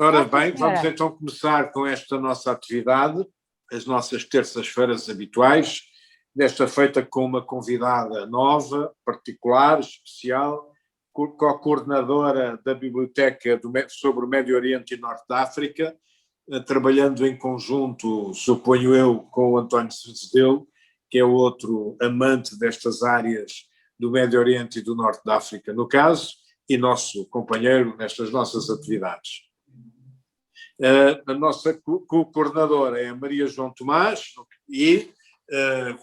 Ora Nossa bem, vamos Senhora. então começar com esta nossa atividade, as nossas terças-feiras habituais, desta feita com uma convidada nova, particular, especial, co-coordenadora da Biblioteca sobre o Médio Oriente e Norte da África, trabalhando em conjunto, suponho eu, com o António Cerzedelo, que é o outro amante destas áreas do Médio Oriente e do Norte da África, no caso, e nosso companheiro nestas nossas atividades. A nossa co-coordenadora é a Maria João Tomás e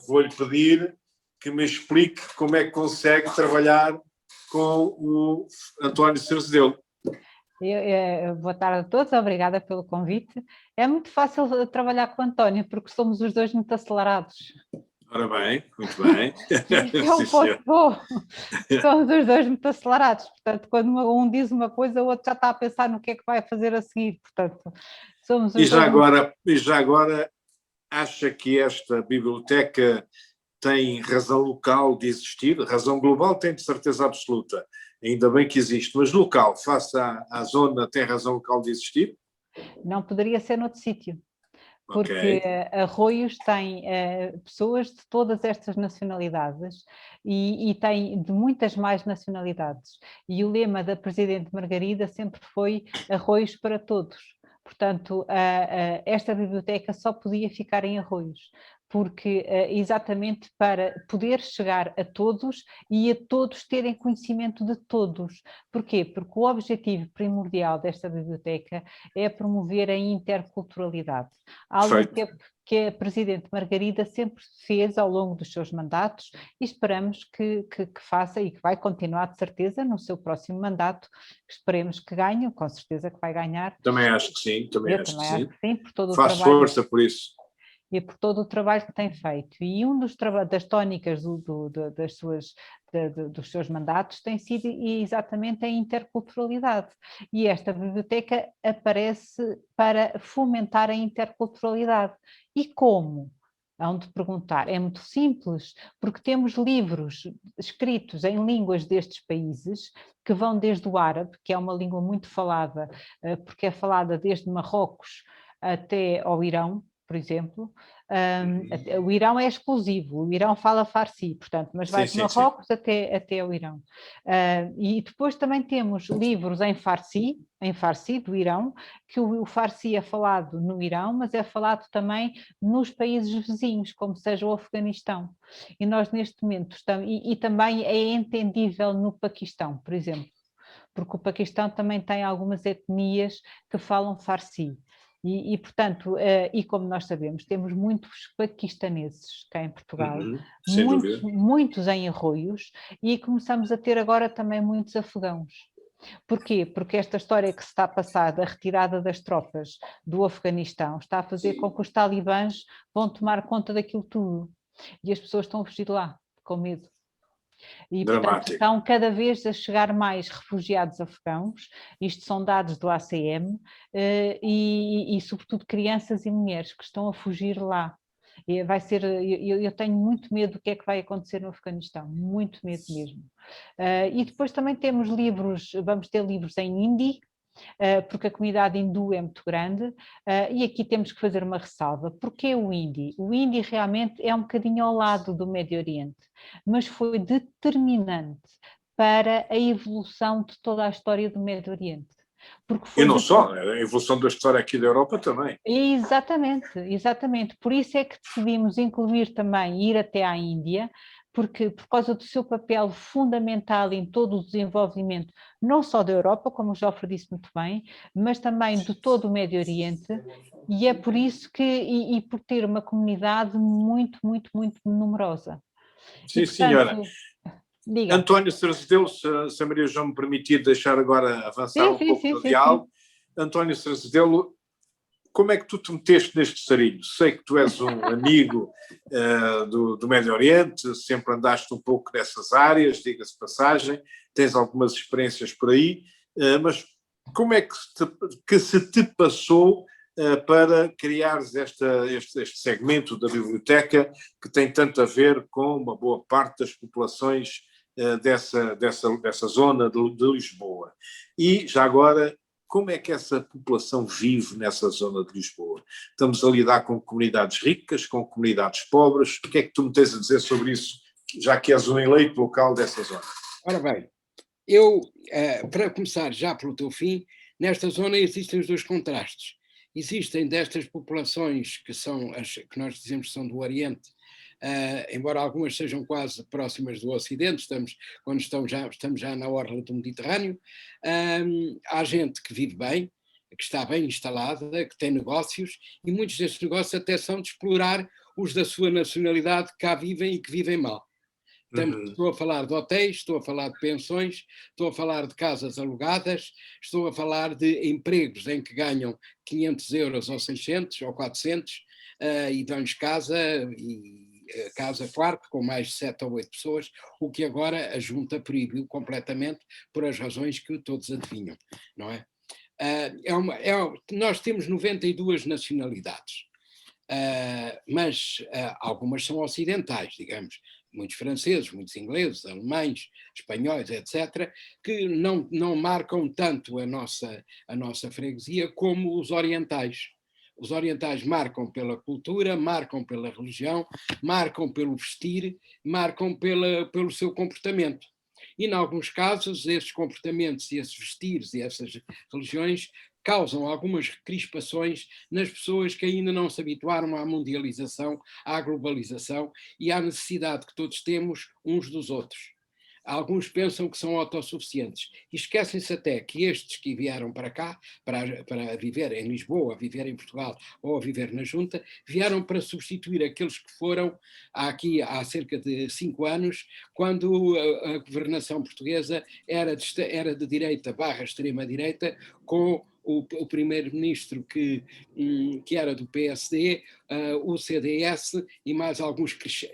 vou-lhe pedir que me explique como é que consegue trabalhar com o António Cerzedelo. Boa tarde a todos, obrigada pelo convite. É muito fácil trabalhar com o António, porque somos os dois muito acelerados. Ora bem, muito bem. Isto é um ponto bom. Somos os dois muito acelerados, portanto, quando um diz uma coisa, o outro já está a pensar no que é que vai fazer a seguir, portanto, somos os E já dois. agora acha que esta biblioteca tem razão local de existir? Razão global tem de certeza absoluta, ainda bem que existe, mas local, face à zona, tem razão local de existir? Não poderia ser noutro sítio, porque Ok. Arroios tem pessoas de todas estas nacionalidades e tem de muitas mais nacionalidades. E o lema da Presidente Margarida sempre foi Arroios para todos. Portanto, esta biblioteca só podia ficar em Arroios, porque exatamente para poder chegar a todos e a todos terem conhecimento de todos. Porquê? Porque o objetivo primordial desta biblioteca é promover a interculturalidade. Algo que a Presidente Margarida sempre fez ao longo dos seus mandatos e esperamos que faça e que vai continuar de certeza no seu próximo mandato, esperemos que ganhe, com certeza que vai ganhar. Também acho que sim, Eu também acho que sim, por todo o Faço trabalho. força por isso. E por todo o trabalho que tem feito. E das tónicas dos seus mandatos tem sido exatamente a interculturalidade. E esta biblioteca aparece para fomentar a interculturalidade. E como? Hão de perguntar. É muito simples, porque temos livros escritos em línguas destes países, que vão desde o árabe, que é uma língua muito falada, porque é falada desde Marrocos até ao Irão, por exemplo. O Irão é exclusivo, o Irão fala farsi, portanto, mas vai de Marrocos até o Irão. E depois também temos livros em farsi do Irão, que o farsi é falado no Irão, mas é falado também nos países vizinhos, como seja o Afeganistão. E nós neste momento estamos, e também é entendível no Paquistão, por exemplo, porque o Paquistão também tem algumas etnias que falam farsi. Portanto, e como nós sabemos, temos muitos paquistaneses cá em Portugal, muitos em Arroios, e começamos a ter agora também muitos afegãos. Porquê? Porque esta história que se está a passar da retirada das tropas do Afeganistão está a fazer com que os talibãs vão tomar conta daquilo tudo. E as pessoas estão a fugir de lá, com medo. E, portanto, estão cada vez a chegar mais refugiados afegãos, isto são dados do ACM, e sobretudo crianças e mulheres que estão a fugir lá. E vai ser, eu tenho muito medo do que é que vai acontecer no Afeganistão, muito medo mesmo. E depois também temos livros, vamos ter livros em hindi, porque a comunidade hindu é muito grande, e aqui temos que fazer uma ressalva. Porquê o hindi? O hindi realmente é um bocadinho ao lado do Médio Oriente, mas foi determinante para a evolução de toda a história do Médio Oriente. E não só, a evolução da história aqui da Europa também. Exatamente. Por isso é que decidimos incluir também, ir até à Índia, porque por causa do seu papel fundamental em todo o desenvolvimento, não só da Europa, como o Jofre disse muito bem, mas também de todo o Médio Oriente, e é por isso que, e por ter uma comunidade muito, muito, muito numerosa. Sim, portanto, senhora. Diga. António Cerzedelo, se a Maria João me permitir deixar agora avançar um pouco no diálogo. António Cerzedelo, como é que tu te meteste neste sarilho? Sei que tu és um amigo do Médio Oriente, sempre andaste um pouco nessas áreas, diga-se passagem, tens algumas experiências por aí, mas como é que se te passou para criares este segmento da biblioteca que tem tanto a ver com uma boa parte das populações dessa zona de Lisboa? E já agora, como é que essa população vive nessa zona de Lisboa? Estamos a lidar com comunidades ricas, com comunidades pobres. O que é que tu me tens a dizer sobre isso, já que és um eleito local dessa zona? Ora bem, eu, para começar já pelo teu fim, nesta zona existem os dois contrastes. Existem destas populações que são as que nós dizemos que são do Oriente, embora algumas sejam quase próximas do Ocidente, estamos já na orla do Mediterrâneo, há gente que vive bem, que está bem instalada, que tem negócios, e muitos destes negócios até são de explorar os da sua nacionalidade que cá vivem e que vivem mal. Estou a falar de hotéis, estou a falar de pensões, estou a falar de casas alugadas, estou a falar de empregos em que ganham 500 euros ou 600 ou 400 e dão-lhes casa quarto com mais de 7 ou 8 pessoas, o que agora a Junta proibiu completamente por as razões que todos adivinham, não é? Nós temos 92 nacionalidades, mas algumas são ocidentais, digamos, muitos franceses, muitos ingleses, alemães, espanhóis, etc., que não marcam tanto a nossa freguesia como os orientais. Os orientais marcam pela cultura, marcam pela religião, marcam pelo vestir, marcam pelo seu comportamento. E, em alguns casos, esses comportamentos, esses vestires e essas religiões causam algumas crispações nas pessoas que ainda não se habituaram à mundialização, à globalização e à necessidade que todos temos uns dos outros. Alguns pensam que são autossuficientes e esquecem-se até que estes que vieram para cá, para viver em Lisboa, a viver em Portugal ou a viver na Junta, vieram para substituir aqueles que foram aqui há cerca de 5 anos, quando a governação portuguesa era de direita / extrema-direita, com o primeiro-ministro que era do PSD, o CDS e mais alguns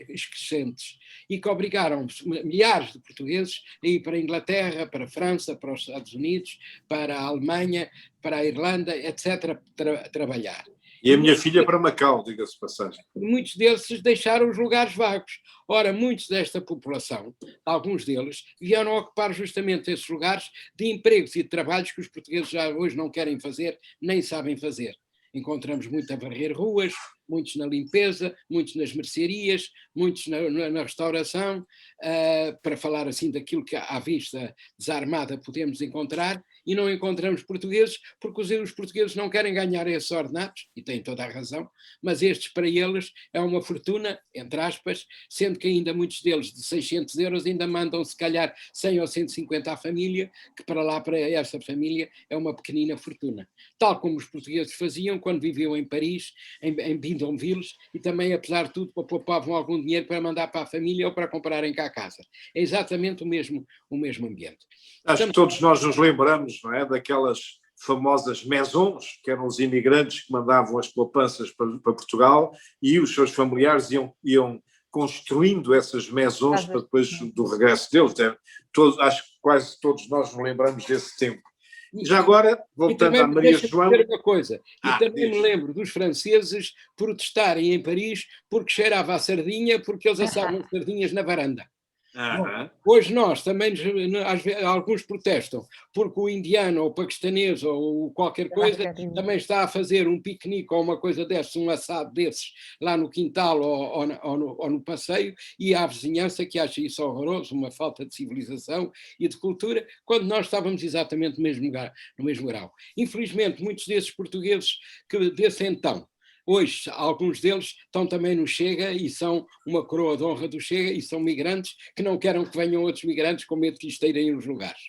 excrescentes, e que obrigaram milhares de portugueses a ir para a Inglaterra, para a França, para os Estados Unidos, para a Alemanha, para a Irlanda, etc., trabalhar. E a minha filha para Macau, diga-se passagem. Muitos desses deixaram os lugares vagos. Ora, muitos desta população, alguns deles, vieram ocupar justamente esses lugares de empregos e de trabalhos que os portugueses já hoje não querem fazer, nem sabem fazer. Encontramos muito a varrer ruas, muitos na limpeza, muitos nas mercearias, muitos na restauração, para falar assim daquilo que à vista desarmada podemos encontrar, e não encontramos portugueses, porque os portugueses não querem ganhar esses ordenados, e têm toda a razão, mas estes para eles é uma fortuna, entre aspas, sendo que ainda muitos deles de 600 euros ainda mandam se calhar 100 ou 150 à família, que para essa família é uma pequenina fortuna. Tal como os portugueses faziam quando viviam em Paris, em Bidonvilles, e também, apesar de tudo, poupavam algum dinheiro para mandar para a família ou para comprarem cá a casa. É exatamente o mesmo ambiente. Acho que todos nós nos lembramos, não é, daquelas famosas maisons, que eram os imigrantes que mandavam as poupanças para Portugal e os seus familiares iam construindo essas maisons para depois do regresso deles. Acho que quase todos nós nos lembramos desse tempo. Já agora, voltando à Maria João... Uma coisa. Também me lembro dos franceses protestarem em Paris porque cheirava a sardinha, porque eles assavam sardinhas na varanda. Bom, hoje nós também, alguns protestam porque o indiano ou o paquistanês ou qualquer coisa também está a fazer um piquenique ou uma coisa dessas, um assado desses lá no quintal ou no passeio, e há a vizinhança que acha isso horroroso, uma falta de civilização e de cultura, quando nós estávamos exatamente no mesmo grau. Infelizmente, muitos desses portugueses que desse então, hoje, alguns deles estão também no Chega e são uma coroa de honra do Chega e são migrantes que não querem que venham outros migrantes com medo que lhes esteirem nos lugares.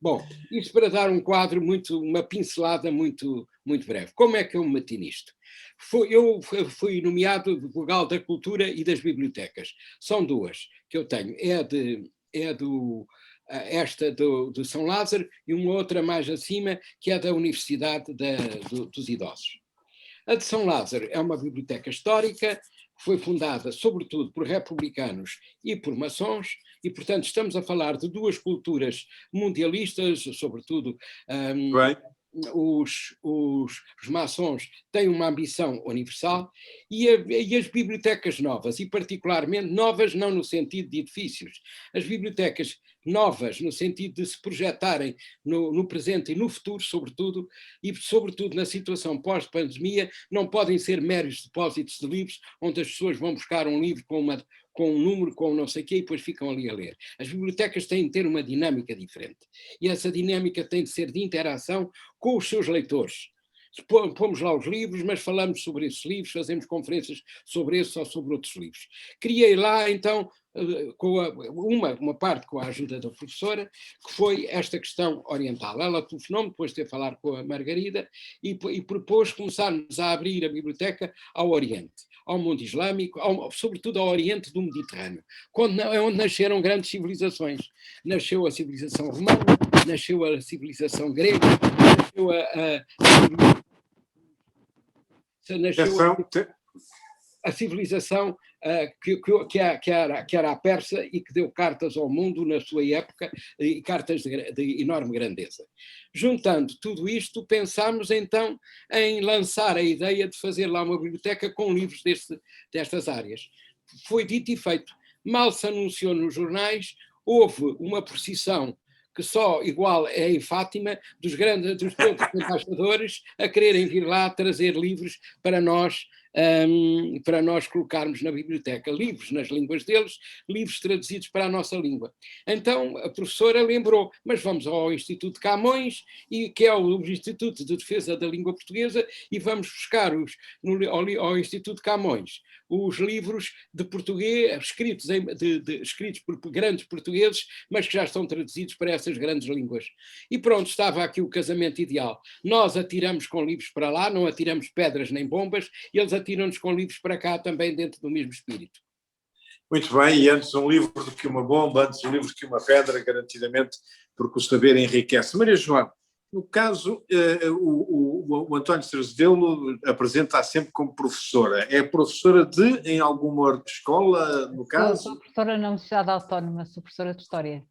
Bom, isto para dar um quadro, uma pincelada muito, muito breve. Como é que eu me meti nisto? Eu fui nomeado vogal da cultura e das bibliotecas. São duas que eu tenho. Esta de São Lázaro e uma outra mais acima, que é da Universidade dos Idosos. A de São Lázaro é uma biblioteca histórica, foi fundada sobretudo por republicanos e por maçons, e portanto estamos a falar de duas culturas mundialistas, sobretudo os maçons têm uma ambição universal e as bibliotecas novas, e particularmente novas não no sentido de edifícios, as bibliotecas novas no sentido de se projetarem no presente e no futuro, sobretudo, e sobretudo na situação pós-pandemia, não podem ser meros depósitos de livros onde as pessoas vão buscar um livro com um número, com não sei o quê, e depois ficam ali a ler. As bibliotecas têm de ter uma dinâmica diferente. E essa dinâmica tem de ser de interação com os seus leitores. Pomos lá os livros, mas falamos sobre esses livros, fazemos conferências sobre esses ou sobre outros livros. Criei lá, então, uma parte com a ajuda da professora, que foi esta questão oriental. Ela telefonou-me depois de ter falado com a Margarida e propôs começarmos a abrir a biblioteca ao Oriente, ao mundo islâmico, sobretudo ao Oriente do Mediterrâneo, é onde nasceram grandes civilizações. Nasceu a civilização romana, nasceu a civilização grega, nasceu a civilização que era a persa e que deu cartas ao mundo na sua época, e cartas de enorme grandeza. Juntando tudo isto, pensámos então em lançar a ideia de fazer lá uma biblioteca com livros destas áreas. Foi dito e feito. Mal se anunciou nos jornais, houve uma procissão que só igual é em Fátima, dos todos os embaixadores a quererem vir lá trazer livros para nós colocarmos na biblioteca, livros nas línguas deles, livros traduzidos para a nossa língua. Então a professora lembrou, mas vamos ao Instituto Camões, que é o Instituto de Defesa da Língua Portuguesa, e vamos buscar ao Instituto Camões os livros de português, escritos por grandes portugueses, mas que já estão traduzidos para essas grandes línguas. E pronto, estava aqui o casamento ideal. Nós atiramos com livros para lá, não atiramos pedras nem bombas, e eles atiram-nos com livros para cá também dentro do mesmo espírito. Muito bem, e antes um livro do que uma bomba, antes um livro do que uma pedra, garantidamente, porque o saber enriquece. Maria João, no caso, o António Cerzedelo apresenta-se sempre como professora. É professora em alguma escola, no caso? Sou professora na Universidade Autónoma, sou professora de História.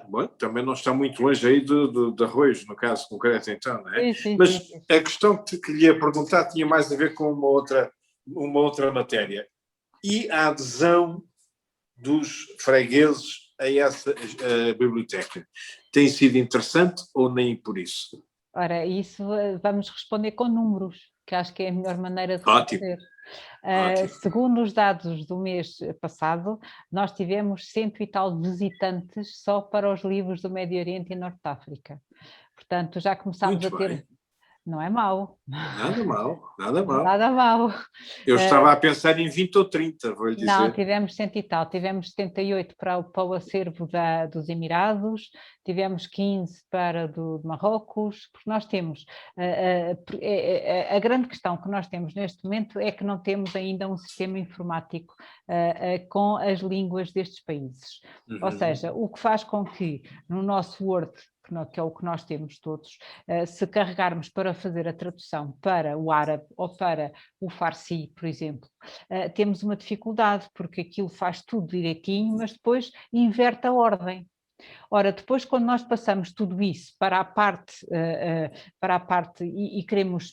Bom, também não está muito longe aí de Arroios, no caso concreto, então, não é? Sim. Mas a questão que lhe ia perguntar tinha mais a ver com uma outra matéria. E a adesão dos fregueses a essa biblioteca tem sido interessante ou nem por isso? Ora, isso vamos responder com números, que acho que é a melhor maneira de responder. Segundo os dados do mês passado, nós tivemos 100 e tal visitantes só para os livros do Médio Oriente e Norte de África. Portanto, já começámos a ter... Bem. Não é mau. Nada mal, nada mal. Nada mau. Eu estava a pensar em 20 ou 30, vou-lhe dizer. Não, tivemos 100 e tal, tivemos 78 para o acervo dos Emirados, tivemos 15 para de Marrocos, porque nós temos, a grande questão que nós temos neste momento é que não temos ainda um sistema informático com as línguas destes países. Ou seja, o que faz com que no nosso Word, que é o que nós temos todos, se carregarmos para fazer a tradução para o árabe ou para o farsi, por exemplo, temos uma dificuldade, porque aquilo faz tudo direitinho, mas depois inverte a ordem. Ora, depois quando nós passamos tudo isso para a parte e queremos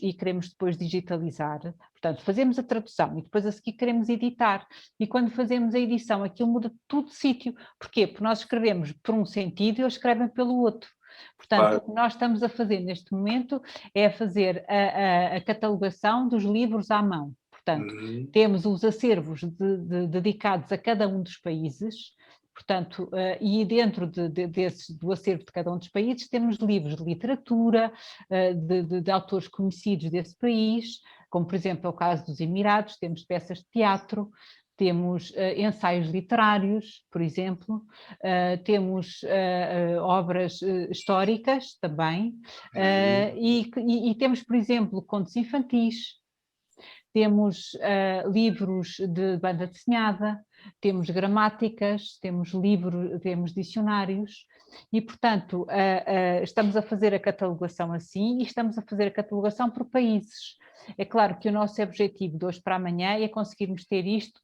depois digitalizar, portanto fazemos a tradução e depois a seguir queremos editar, e quando fazemos a edição aquilo muda tudo de sítio. Porquê? Porque nós escrevemos por um sentido e eles escrevem pelo outro. Portanto, o que nós estamos a fazer neste momento é fazer a catalogação dos livros à mão. Portanto, temos os acervos dedicados a cada um dos países. Portanto, e dentro do acervo de cada um dos países temos livros de literatura, de autores conhecidos desse país, como por exemplo é o caso dos Emirados, temos peças de teatro, temos ensaios literários, por exemplo, temos obras históricas também, e temos, por exemplo, contos infantis, temos livros de banda desenhada, temos gramáticas, temos dicionários e, portanto, estamos a fazer a catalogação assim e estamos a fazer a catalogação por países. É claro que o nosso objetivo de hoje para amanhã é conseguirmos ter isto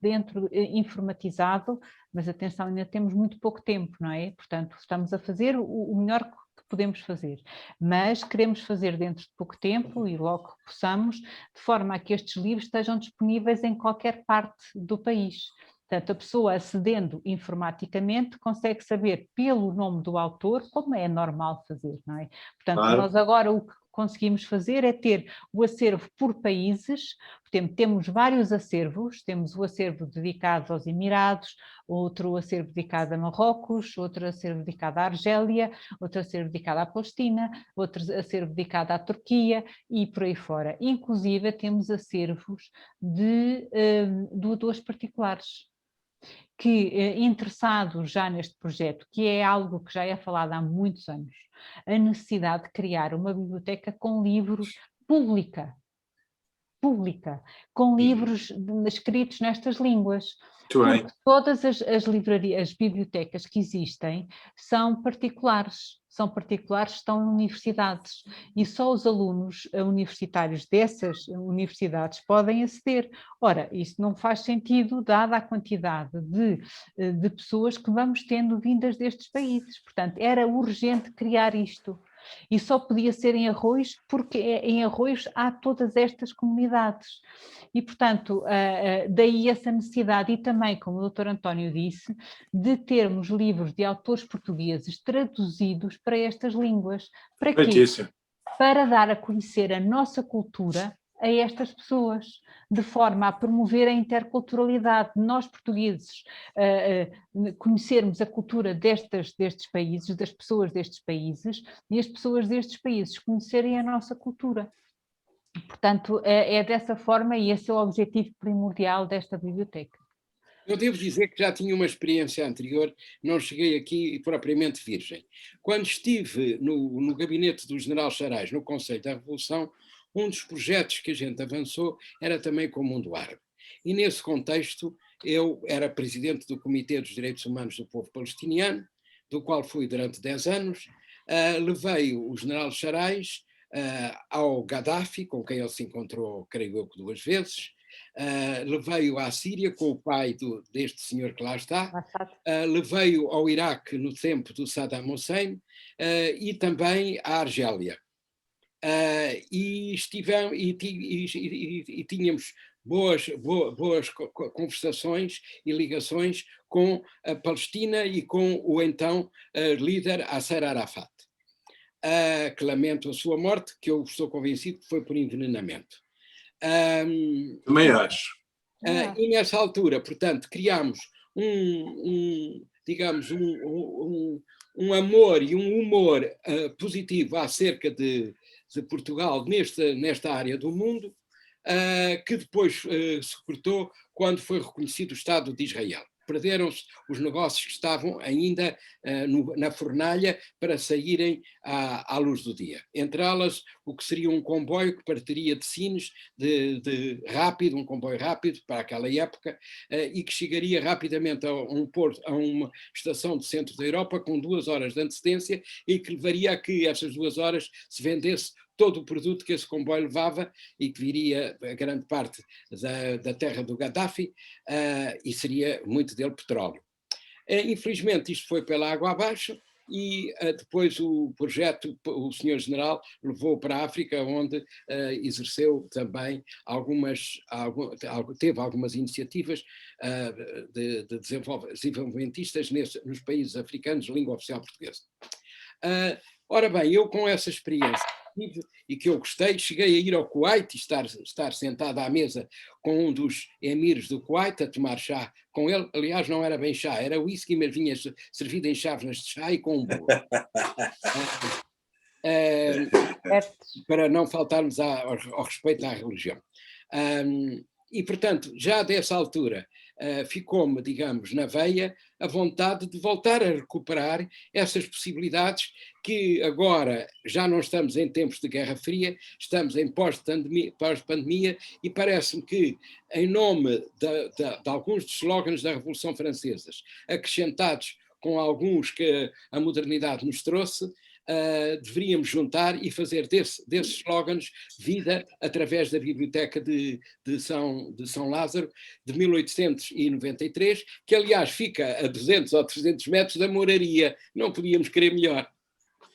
informatizado, mas atenção, ainda temos muito pouco tempo, não é? Portanto, estamos a fazer o melhor que podemos fazer, mas queremos fazer dentro de pouco tempo e logo que possamos, de forma a que estes livros estejam disponíveis em qualquer parte do país. Portanto, a pessoa acedendo informaticamente consegue saber pelo nome do autor, como é normal fazer, não é? Portanto, Claro. nós agora o que conseguimos fazer é ter o acervo por países. Temos vários acervos, temos o acervo dedicado aos Emirados, outro acervo dedicado a Marrocos, outro acervo dedicado à Argélia, outro acervo dedicado à Palestina, outro acervo dedicado à Turquia e por aí fora. Inclusive temos acervos de doadores particulares que, interessados já neste projeto, que é algo que já é falado há muitos anos, a necessidade de criar uma biblioteca com livros pública, com livros escritos nestas línguas. Muito bem. Porque todas as livrarias, as bibliotecas que existem são particulares, estão em universidades e só os alunos universitários dessas universidades podem aceder. Ora, isso não faz sentido dada a quantidade de pessoas que vamos tendo vindas destes países. Portanto, era urgente criar isto. E só podia ser em Arroios, porque em Arroios há todas estas comunidades. E, portanto, daí essa necessidade, e também, como o Dr. António disse, de termos livros de autores portugueses traduzidos para estas línguas. Para quê? Perfeitíssimo. Para dar a conhecer a nossa cultura a estas pessoas, de forma a promover a interculturalidade. Nós, portugueses, conhecermos a cultura destes países, das pessoas destes países, e as pessoas destes países conhecerem a nossa cultura. Portanto, é dessa forma e esse é o objetivo primordial desta biblioteca. Eu devo dizer que já tinha uma experiência anterior, não cheguei aqui propriamente virgem. Quando estive no gabinete do General Charais, no Conselho da Revolução, um dos projetos que a gente avançou era também com o mundo árabe. E nesse contexto, eu era presidente do Comitê dos Direitos Humanos do Povo Palestiniano, do qual fui durante 10 anos, levei o General Charais ao Gaddafi, com quem ele se encontrou, creio eu, 2 vezes, levei-o à Síria com o pai deste senhor que lá está, levei-o ao Iraque no tempo do Saddam Hussein e também à Argélia. E tínhamos boas conversações e ligações com a Palestina e com o então líder Yasser Arafat, que lamento a sua morte, que eu estou convencido que foi por envenenamento. Também acho. E nessa altura, portanto, criámos digamos, um amor e um humor positivo acerca de Portugal nesta área do mundo, que depois se cortou quando foi reconhecido o Estado de Israel. Perderam-se os negócios que estavam ainda na fornalha para saírem à luz do dia. Entre elas, o que seria um comboio que partiria de Sines, um comboio rápido para aquela época, e que chegaria rapidamente a uma estação do centro da Europa com 2 horas de antecedência e que levaria a que essas 2 horas se vendesse todo o produto que esse comboio levava e que viria a grande parte da terra do Gaddafi e seria muito dele petróleo. Infelizmente isto foi pela água abaixo e depois o projeto, o Sr. General levou para a África, onde exerceu também teve algumas iniciativas de desenvolvimentistas nos países africanos de língua oficial portuguesa. Ora bem, eu com essa experiência e que eu gostei, cheguei a ir ao Kuwait e estar sentado à mesa com um dos emirs do Kuwait a tomar chá com ele. Aliás, não era bem chá, era whisky, mas vinha servido em chávenas de chá e com um bolo. Para não faltarmos ao respeito à religião. E, portanto, já dessa altura ficou-me, digamos, na veia a vontade de voltar a recuperar essas possibilidades que agora já não estamos em tempos de Guerra Fria, estamos em pós-pandemia e parece-me que, em nome de alguns dos slogans da Revolução Francesa, acrescentados com alguns que a modernidade nos trouxe, deveríamos juntar e fazer desses slogans vida através da Biblioteca de São Lázaro, de 1893, que aliás fica a 200 ou 300 metros da Moraria, não podíamos querer melhor.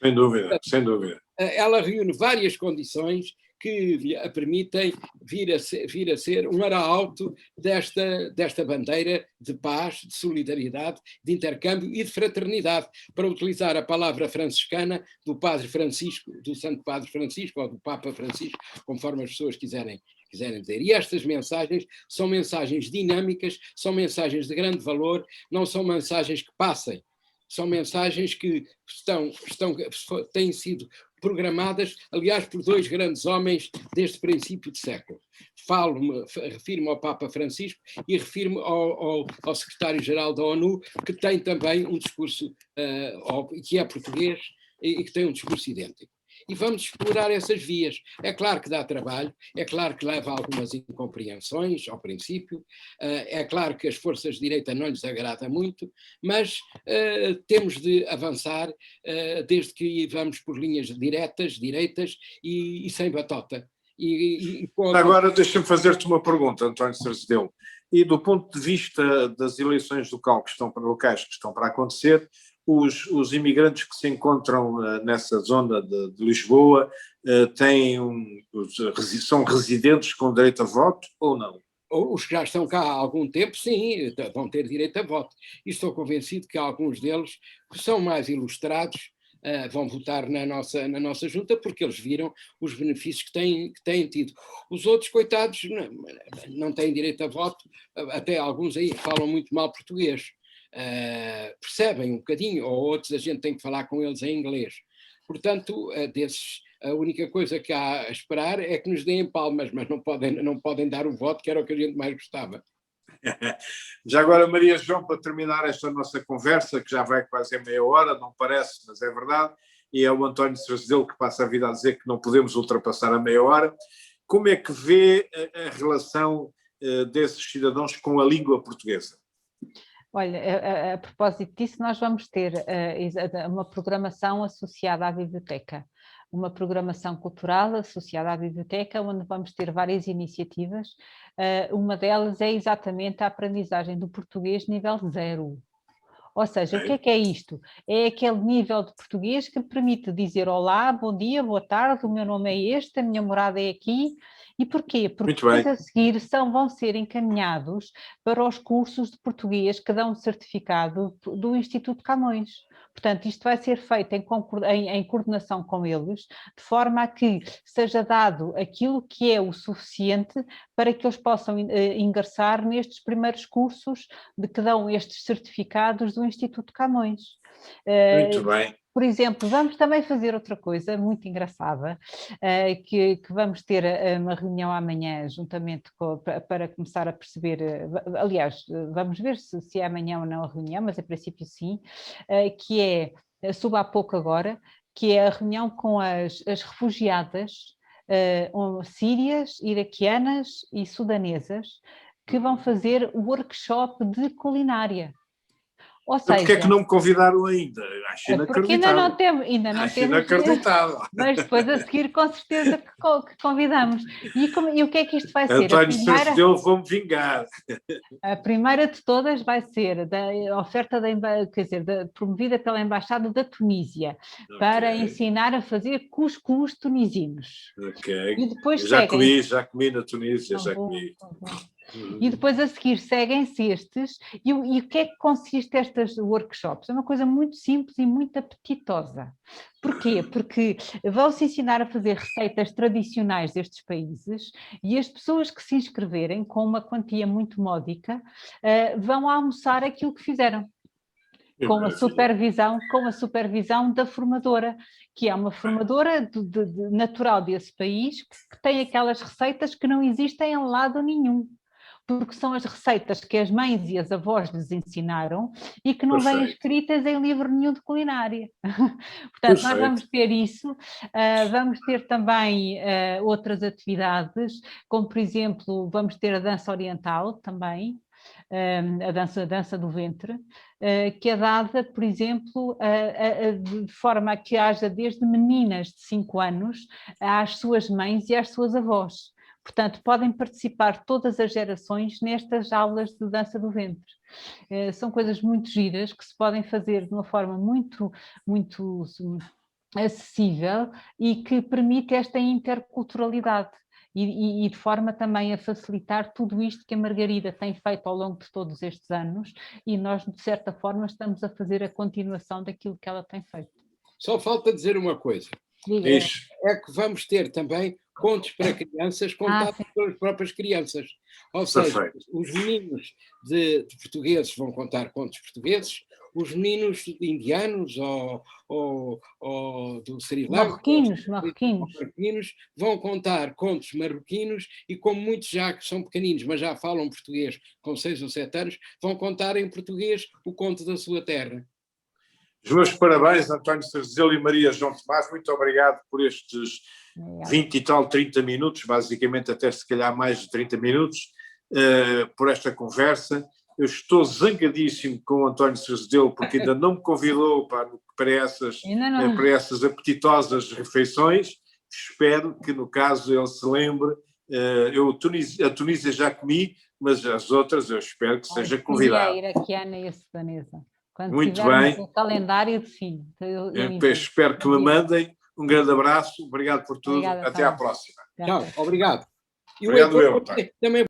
Sem dúvida, sem dúvida. Ela reúne várias condições que lhe a permitem vir a ser um arauto desta bandeira de paz, de solidariedade, de intercâmbio e de fraternidade, para utilizar a palavra franciscana do Padre Francisco, do Santo Padre Francisco, ou do Papa Francisco, conforme as pessoas quiserem dizer. E estas mensagens são mensagens dinâmicas, são mensagens de grande valor, não são mensagens que passem, são mensagens que têm sido programadas, aliás, por dois grandes homens desde princípio de século. Refiro-me ao Papa Francisco e refiro-me ao secretário-geral da ONU, que tem também um discurso, que é português e que tem um discurso idêntico. E vamos explorar essas vias. É claro que dá trabalho, é claro que leva a algumas incompreensões, ao princípio, é claro que as forças de direita não lhes agrada muito, mas temos de avançar desde que vamos por linhas direitas e sem batota. Agora deixa-me fazer-te uma pergunta, António Cerzedelo. E do ponto de vista das eleições locais que estão para acontecer, os imigrantes que se encontram nessa zona de Lisboa são residentes com direito a voto ou não? Os que já estão cá há algum tempo, sim, vão ter direito a voto. E estou convencido que alguns deles, que são mais ilustrados, vão votar na nossa junta, porque eles viram os benefícios que têm tido. Os outros, coitados, não têm direito a voto, até alguns aí falam muito mal português. Percebem um bocadinho, ou outros a gente tem que falar com eles em inglês. Portanto, a única coisa que há a esperar é que nos deem palmas, mas não podem dar o voto, que era o que a gente mais gostava. Já agora, Maria João, para terminar esta nossa conversa, que já vai quase a meia hora, não parece, mas é verdade, e é o António Cerzedelo que passa a vida a dizer que não podemos ultrapassar a meia hora, como é que vê a relação desses cidadãos com a língua portuguesa? Olha, a propósito disso, nós vamos ter uma programação associada à biblioteca, uma programação cultural associada à biblioteca, onde vamos ter várias iniciativas. Uma delas é exatamente a aprendizagem do português nível 0. Ou seja, o que é isto? É aquele nível de português que permite dizer olá, bom dia, boa tarde, o meu nome é este, a minha morada é aqui. E porquê? Porque depois a seguir vão ser encaminhados para os cursos de português que dão certificado do Instituto Camões. Portanto, isto vai ser feito em coordenação com eles, de forma a que seja dado aquilo que é o suficiente para que eles possam ingressar nestes primeiros cursos de que dão estes certificados do Instituto Camões. Muito bem. Por exemplo, vamos também fazer outra coisa muito engraçada, que vamos ter uma reunião amanhã, juntamente para começar a perceber, aliás, vamos ver se é amanhã ou não a reunião, mas a princípio sim, que é, soube há pouco agora, que é a reunião com as refugiadas sírias, iraquianas e sudanesas, que vão fazer o workshop de culinária. Ou seja, porque é que não me convidaram ainda? Acho inacreditável. Porque ainda não temos inacreditável. Mas depois a seguir com certeza que convidamos. E o que é que isto vai ser? António Cerzedelo, vou-me vingar. A primeira de todas vai ser da oferta promovida pela Embaixada da Tunísia, para ensinar a fazer cuscuz tunisinos. E depois já comi na Tunísia, já comi. E depois a seguir seguem-se estes, e o que é que consiste estes workshops? É uma coisa muito simples e muito apetitosa. Porquê? Porque vão-se ensinar a fazer receitas tradicionais destes países, e as pessoas que se inscreverem com uma quantia muito módica vão almoçar aquilo que fizeram. Com a supervisão da formadora, que é uma formadora natural desse país, que tem aquelas receitas que não existem em lado nenhum, porque são as receitas que as mães e as avós lhes ensinaram e que não vêm escritas em livro nenhum de culinária. Portanto, nós vamos ter isso, vamos ter também outras atividades, como por exemplo, vamos ter a dança oriental também, a dança do ventre, que é dada, por exemplo, de forma a que haja desde meninas de 5 anos às suas mães e às suas avós. Portanto, podem participar todas as gerações nestas aulas de dança do ventre. São coisas muito giras que se podem fazer de uma forma muito, muito acessível e que permite esta interculturalidade. E de forma também a facilitar tudo isto que a Margarida tem feito ao longo de todos estes anos, e nós, de certa forma, estamos a fazer a continuação daquilo que ela tem feito. Só falta dizer uma coisa. É que vamos ter também contos para crianças contados pelas próprias crianças. Ou seja, perfeito, os meninos de portugueses vão contar contos portugueses, os meninos indianos ou do Sri Lanka, marroquinos vão contar contos marroquinos, e como muitos já que são pequeninos, mas já falam português com 6 ou 7 anos, vão contar em português o conto da sua terra. Os meus parabéns, António Cerzelo e Maria João Tomás, muito obrigado por estes 20 e tal, 30 minutos, basicamente até se calhar mais de 30 minutos, por esta conversa. Eu estou zangadíssimo com o António Cerzelo, porque ainda não me convidou para essas apetitosas refeições. Espero que, no caso, ele se lembre. A Tunísia já comi, mas as outras eu espero que seja convidado. A iraquiana e a sudanesa. Quando muito bem. O calendário define. Espero que me mandem. Um grande abraço, obrigado por tudo. Obrigada, até à próxima. Tchau, obrigado. Obrigado, eu. Também